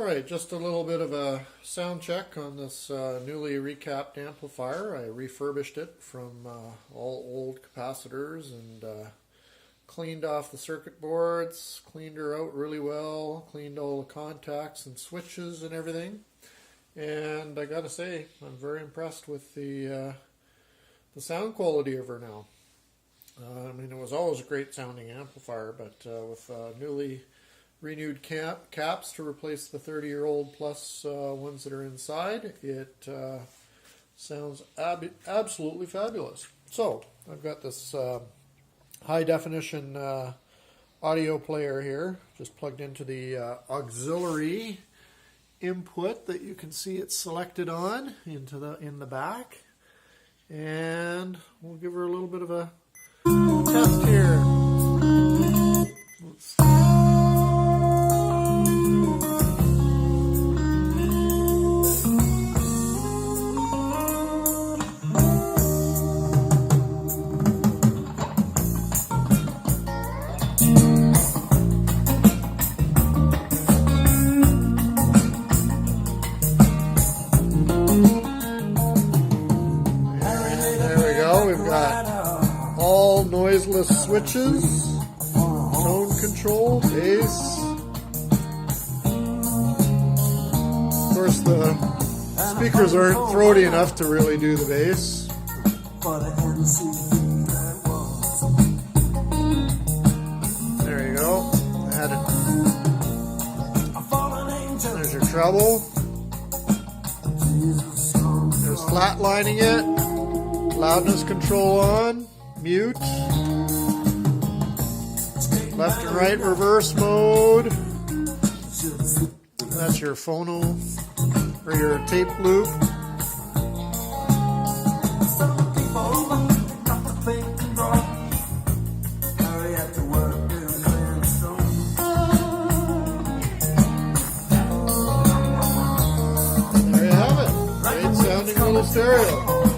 Alright, just a little bit of a sound check on this newly recapped amplifier. I refurbished it from all old capacitors and cleaned off the circuit boards, cleaned her out really well, cleaned all the contacts and switches and everything. And I gotta say, I'm very impressed with the sound quality of her now. I mean, it was always a great sounding amplifier, but with newly renewed caps to replace the 30-year-old plus ones that are inside, it sounds absolutely fabulous. So I've got this high definition audio player here, just plugged into the auxiliary input that you can see it's selected on in the back, and we'll give her a little bit of a test here. Let's We've got all noiseless switches, tone control, bass. Of course, the speakers aren't throaty enough to really do the bass. There you go. There's your treble. There's flatlining it. Loudness control on, mute, left and right reverse mode. That's your phono or your tape loop. There you have it. Great sounding little stereo.